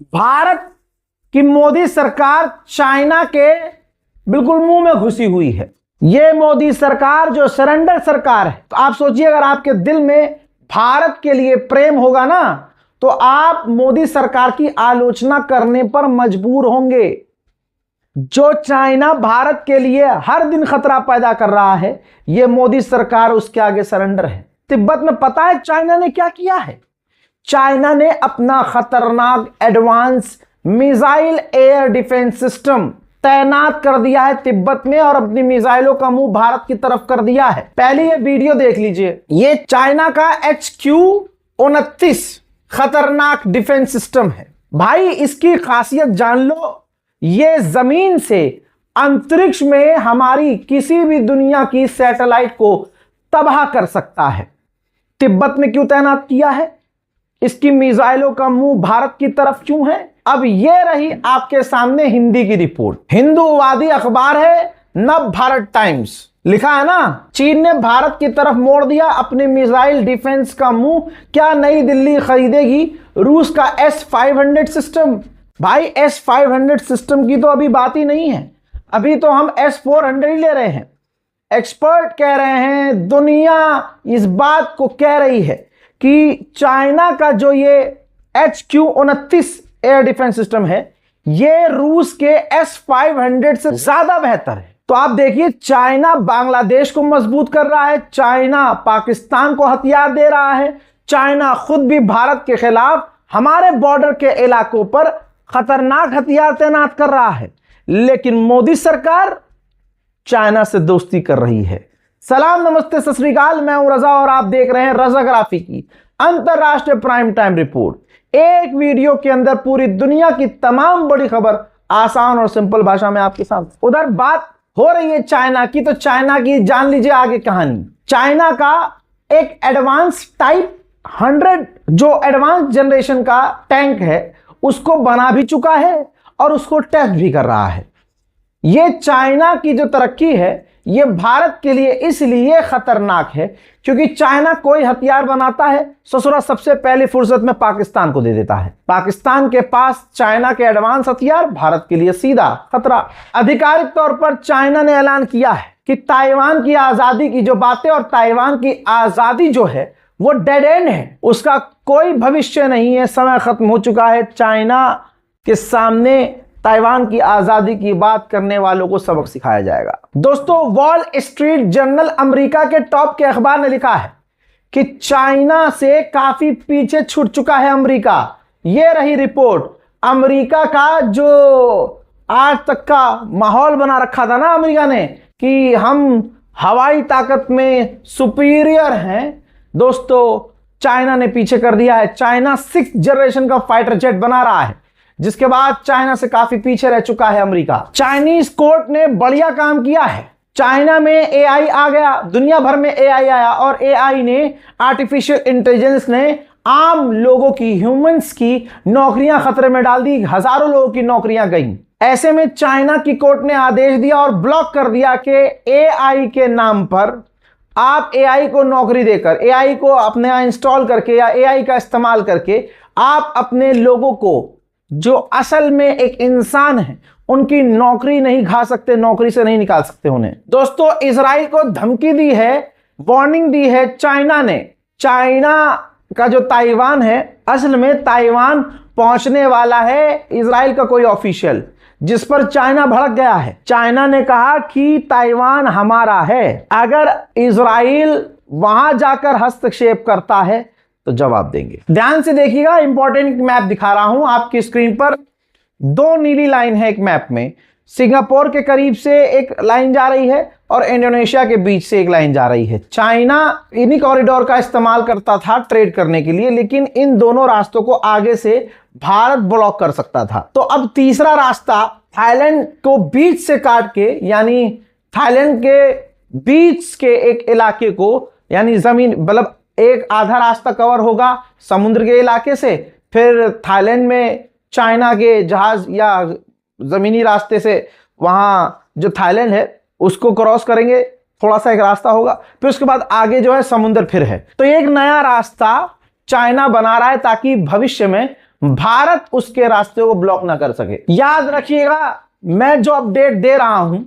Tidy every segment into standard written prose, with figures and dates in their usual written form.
भारत की मोदी सरकार चाइना के बिल्कुल मुंह में घुसी हुई है। यह मोदी सरकार जो सरेंडर सरकार है, तो आप सोचिए अगर आपके दिल में भारत के लिए प्रेम होगा ना, तो आप मोदी सरकार की आलोचना करने पर मजबूर होंगे। जो चाइना भारत के लिए हर दिन खतरा पैदा कर रहा है, यह मोदी सरकार उसके आगे सरेंडर है। तिब्बत में पता है चाइना ने क्या किया है? चाइना ने अपना खतरनाक advance missile air defence system तैनात कर दिया है तिब्बत में और अपनी मिसाइलों का मुंह भारत की तरफ कर दिया है। पहले ये वीडियो देख लीजिए। ये चाइना का HQ-29 खतरनाक डिफेंस सिस्टम है। भाई इसकी खासियत जान लो, ये जमीन से अंतरिक्ष में हमारी किसी भी दुनिया की सैटेलाइट को तबाह कर सकता है। तिब्बत में क्यों तैनात किया है? इसकी मिसाइलों का मुंह भारत की तरफ क्यों है? अब ये रही आपके सामने हिंदी की रिपोर्ट। हिंदूवादी अखबार है नव भारत टाइम्स, लिखा है ना, चीन ने भारत की तरफ मोड़ दिया अपने मिसाइल डिफेंस का मुंह, क्या नई दिल्ली खरीदेगी रूस का S-500 सिस्टम? भाई S-500 सिस्टम की तो अभी बात ही नहीं है, अभी तो हम S-400 ही ले रहे हैं। एक्सपर्ट कह रहे हैं, दुनिया इस बात को कह रही है कि चाइना का जो ये HQ-29 एयर डिफेंस सिस्टम है, ये रूस के S-500 से ज्यादा बेहतर है। तो आप देखिए, चाइना बांग्लादेश को मजबूत कर रहा है, चाइना पाकिस्तान को हथियार दे रहा है, चाइना खुद भी भारत के खिलाफ हमारे बॉर्डर के इलाकों पर खतरनाक हथियार तैनात कर रहा है। लेकिन मोदी सरकार चाइना से दोस्ती कर रही है। सलाम, नमस्ते, सत श्री अकाल, मैं हूं रजा और आप देख रहे हैं रजाग्राफी की अंतरराष्ट्रीय प्राइम टाइम रिपोर्ट। एक वीडियो के अंदर पूरी दुनिया की तमाम बड़ी खबर आसान और सिंपल भाषा में आपके साथ। उधर बात हो रही है चाइना की, तो चाइना की जान लीजिए आगे कहानी। चाइना का एक एडवांस टाइप 100 जो एडवांस जनरेशन का टैंक है, उसको बना भी चुका है और उसको टेस्ट भी कर रहा है। यह चाइना की जो तरक्की है, यह भारत के लिए इसलिए खतरनाक है क्योंकि चाइना कोई हथियार बनाता है, ससुरा सबसे पहली फुर्सत में पाकिस्तान को दे देता है। पाकिस्तान के पास चाइना के एडवांस हथियार, भारत के लिए सीधा खतरा। आधिकारिक तौर पर चाइना ने ऐलान किया है कि ताइवान की आजादी की जो बातें और ताइवान की आजादी जो है वो डेड एंड है, उसका कोई भविष्य नहीं है, समय खत्म हो चुका है। चाइना के सामने ताइवान की आजादी की बात करने वालों को सबक सिखाया जाएगा। दोस्तों, वॉल स्ट्रीट जर्नल अमेरिका के टॉप के अखबार ने लिखा है कि चाइना से काफी पीछे छूट चुका है अमेरिका। यह रही रिपोर्ट। अमेरिका का जो आज तक का माहौल बना रखा था ना अमेरिका ने कि हम हवाई ताकत में सुपीरियर हैं, दोस्तों चाइना ने पीछे कर दिया है। चाइना 6th जनरेशन का फाइटर जेट बना रहा है, जिसके बाद चाइना से काफी पीछे रह चुका है अमेरिका। चाइनीज कोर्ट ने बढ़िया काम किया है। चाइना में AI आ गया, दुनिया भर में AI आया और AI ने, आर्टिफिशियल इंटेलिजेंस ने आम लोगों की, ह्यूमंस की नौकरियां खतरे में डाल दी। हजारों लोगों की नौकरियां गई। ऐसे में चाइना की कोर्ट ने आदेश दिया और ब्लॉक कर दिया कि AI के नाम पर आप AI को नौकरी देकर, AI को अपने यहां इंस्टॉल करके या AI का इस्तेमाल करके आप अपने लोगों को जो असल में एक इंसान है उनकी नौकरी नहीं खा सकते, नौकरी से नहीं निकाल सकते उन्हें। दोस्तों, इजराइल को धमकी दी है, वार्निंग दी है चाइना ने। चाइना का जो ताइवान है, असल में ताइवान पहुंचने वाला है इजराइल का कोई ऑफिशियल, जिस पर चाइना भड़क गया है। चाइना ने कहा कि ताइवान हमारा है, अगर इजराइल वहां जाकर हस्तक्षेप करता है तो जवाब देंगे। ध्यान से देखिएगा, इंपॉर्टेंट मैप दिखा रहा हूं आपकी स्क्रीन पर। 2 नीली लाइन है एक मैप में। सिंगापुर के करीब से एक लाइन जा रही है और इंडोनेशिया के बीच से एक लाइन जा रही है। चाइना इन्हीं कॉरिडोर का इस्तेमाल करता था ट्रेड करने के लिए, लेकिन इन दोनों रास्तों को आगे से भारत ब्लॉक कर सकता था। तो अब तीसरा रास्ता थाईलैंड को बीच से काट के, यानी थाईलैंड के बीच के एक इलाके को, यानी जमीन, मतलब एक आधा रास्ता कवर होगा समुद्र के इलाके से, फिर थाईलैंड में चाइना के जहाज या जमीनी रास्ते से वहां जो थाईलैंड है उसको क्रॉस करेंगे, थोड़ा सा एक रास्ता होगा, फिर उसके बाद आगे जो है समुद्र फिर है। तो एक नया रास्ता चाइना बना रहा है ताकि भविष्य में भारत उसके रास्ते को ब्लॉक ना कर सके। याद रखिएगा, मैं जो अपडेट दे रहा हूं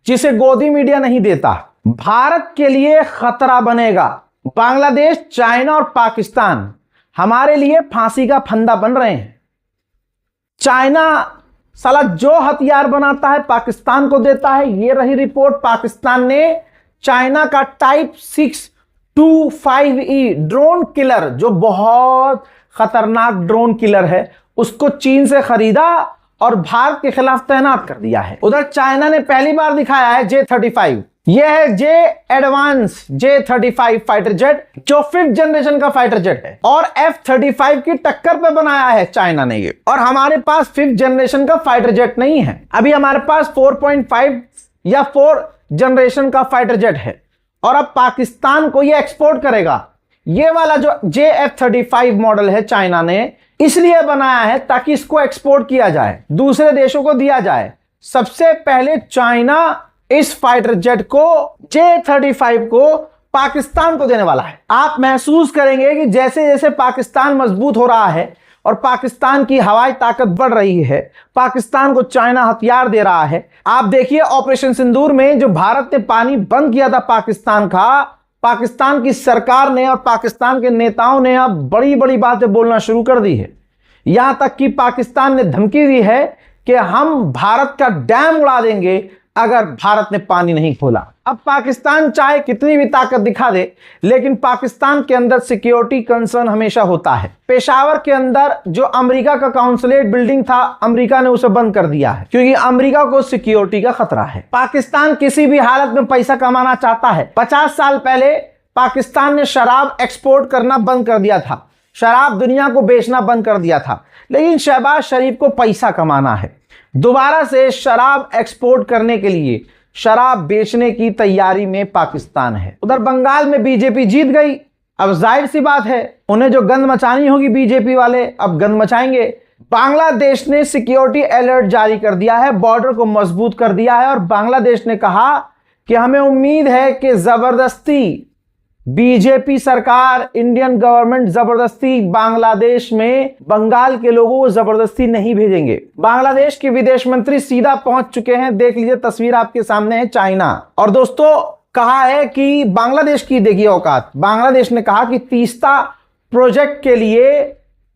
जिसे गोदी मीडिया नहीं देता, भारत के लिए खतरा बनेगा। बांग्लादेश, चाइना और पाकिस्तान हमारे लिए फांसी का फंदा बन रहे हैं। चाइना साला जो हथियार बनाता है पाकिस्तान को देता है। ये रही रिपोर्ट, पाकिस्तान ने चाइना का टाइप 625E ड्रोन किलर, जो बहुत खतरनाक ड्रोन किलर है, उसको चीन से खरीदा और भारत के खिलाफ तैनात कर दिया है। उधर चाइना ने पहली बार दिखाया है J-35। यह है J-35 फाइटर जेट, जो 5th जनरेशन का फाइटर जेट है और F-35 की टक्कर पे बनाया है चाइना ने ये। और हमारे पास 5th जनरेशन का फाइटर जेट नहीं है, अभी हमारे पास 4.5 या 4 जनरेशन का फाइटर जेट है और अब पाकिस्तान को ये एक्सपोर्ट करेगा। ये वाला जो J-F-35 मॉडल है चाइना ने इसलिए बनाया है ताकि इसको एक्सपोर्ट किया जाए, दूसरे देशों को दिया जाए। सबसे पहले चाइना इस फाइटर जेट को J-35 को पाकिस्तान को देने वाला है। आप महसूस करेंगे कि जैसे जैसे पाकिस्तान मजबूत हो रहा है और पाकिस्तान की हवाई ताकत बढ़ रही है, पाकिस्तान को चाइना हथियार दे रहा है। आप देखिए ऑपरेशन सिंदूर में जो भारत ने पानी बंद किया था पाकिस्तान का, पाकिस्तान की सरकार ने और पाकिस्तान के नेताओं ने अब बड़ी बड़ी बातें बोलना शुरू कर दी है। यहां तक कि पाकिस्तान ने धमकी दी है कि हम भारत का डैम उड़ा देंगे अगर भारत ने पानी नहीं खोला। अब पाकिस्तान चाहे कितनी भी ताकत दिखा दे, लेकिन पाकिस्तान के अंदर सिक्योरिटी कंसर्न हमेशा होता है। पेशावर के अंदर जो अमेरिका का काउंसुलेट बिल्डिंग था, अमेरिका ने उसे बंद कर दिया है क्योंकि अमेरिका को सिक्योरिटी का खतरा है। पाकिस्तान किसी भी हालत में पैसा कमाना चाहता है। 50 साल पहले पाकिस्तान ने शराब एक्सपोर्ट करना बंद कर दिया था, शराब दुनिया को बेचना बंद कर दिया था, लेकिन शहबाज शरीफ को पैसा कमाना है। दोबारा से शराब एक्सपोर्ट करने के लिए शराब बेचने की तैयारी में पाकिस्तान है। उधर बंगाल में बीजेपी जीत गई, अब जाहिर सी बात है उन्हें जो गंद मचानी होगी बीजेपी वाले अब गंद मचाएंगे। बांग्लादेश ने सिक्योरिटी अलर्ट जारी कर दिया है, बॉर्डर को मजबूत कर दिया है और बांग्लादेश ने कहा कि हमें उम्मीद है कि जबरदस्ती बीजेपी सरकार, इंडियन गवर्नमेंट जबरदस्ती बांग्लादेश में बंगाल के लोगों को जबरदस्ती नहीं भेजेंगे। बांग्लादेश के विदेश मंत्री सीधा पहुंच चुके हैं। देख लीजिए तस्वीर आपके सामने है, चाइना। और दोस्तों कहा है कि बांग्लादेश की देखिए औकात, बांग्लादेश ने कहा कि तीस्ता प्रोजेक्ट के लिए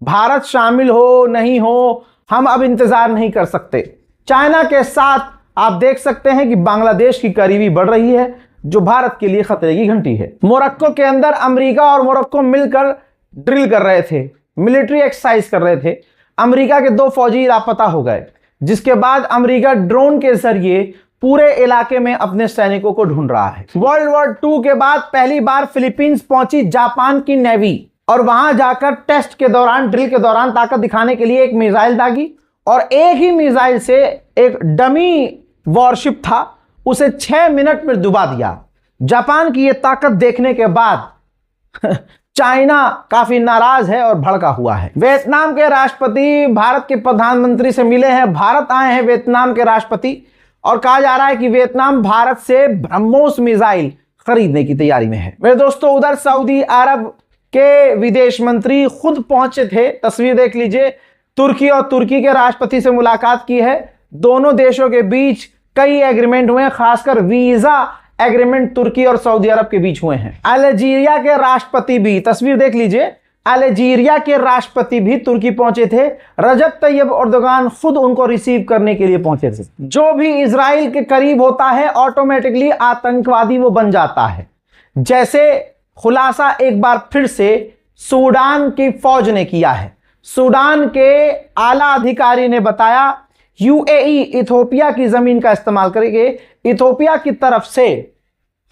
भारत शामिल हो नहीं हो हम अब इंतजार नहीं कर सकते। चाइना के साथ आप देख सकते हैं कि बांग्लादेश की करीबी बढ़ रही है, जो भारत के लिए खतरे की घंटी है। मोरक्को के अंदर अमेरिका और मोरक्को मिलकर ड्रिल कर रहे थे, मिलिट्री एक्सरसाइज कर रहे थे। अमेरिका के 2 फौजी लापता हो गए, जिसके बाद अमेरिका ड्रोन के जरिए पूरे इलाके में अपने सैनिकों को ढूंढ रहा है। वर्ल्ड वॉर 2 के बाद पहली बार फिलीपींस पहुंची जापान की नेवी और वहां जाकर टेस्ट के दौरान, ड्रिल के दौरान ताकत दिखाने के लिए एक मिसाइल दागी और एक ही मिसाइल से एक डमी वॉरशिप था उसे 6 मिनट में डुबा दिया। जापान की यह ताकत देखने के बाद चाइना काफी नाराज है और भड़का हुआ है। वियतनाम के राष्ट्रपति भारत के प्रधानमंत्री से मिले हैं। भारत आए हैं वियतनाम के राष्ट्रपति और कहा जा रहा है कि वियतनाम भारत से ब्रह्मोस मिसाइल खरीदने की तैयारी में है। मेरे दोस्तों उधर सऊदी अरब के विदेश मंत्री खुद पहुंचे थे, तस्वीर देख लीजिए। तुर्की और तुर्की के राष्ट्रपति से मुलाकात की है। दोनों देशों के बीच कई एग्रीमेंट हुए हैं, खासकर वीजा एग्रीमेंट तुर्की और सऊदी अरब के बीच हुए हैं। अल्जीरिया के राष्ट्रपति भी, तस्वीर देख लीजिए, अल्जीरिया के राष्ट्रपति भी तुर्की पहुंचे थे। रजब तैयब एर्दोगान खुद उनको रिसीव करने के लिए पहुंचे थे। जो भी इजराइल के करीब होता है ऑटोमेटिकली आतंकवादी वो बन जाता है। जैसे खुलासा एक बार फिर से सूडान की फौज ने किया है। सूडान के आला अधिकारी ने बताया यूएई इथोपिया की जमीन का इस्तेमाल करके इथोपिया की तरफ से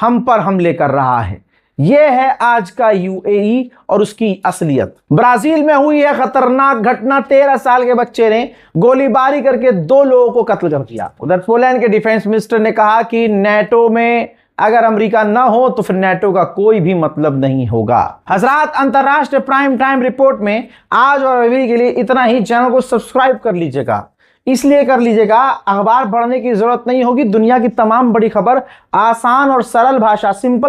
हम पर हमले कर रहा है। यह है आज का यूएई और उसकी असलियत। ब्राजील में हुई है खतरनाक घटना, 13 साल के बच्चे ने गोलीबारी करके 2 लोगों को कत्ल कर दिया। उधर पोलैंड के डिफेंस मिनिस्टर ने कहा कि नेटो में अगर अमेरिका ना हो तो फिर नेटो का कोई भी मतलब नहीं होगा। हजरात, अंतरराष्ट्रीय प्राइम टाइम रिपोर्ट में आज और अभी के लिए इतना ही। चैनल को सब्सक्राइब कर लीजिएगा, इसलिए कर लीजिएगा अखबार पढ़ने की जरूरत नहीं होगी। दुनिया की तमाम बड़ी खबर आसान और सरल भाषा, सिंपल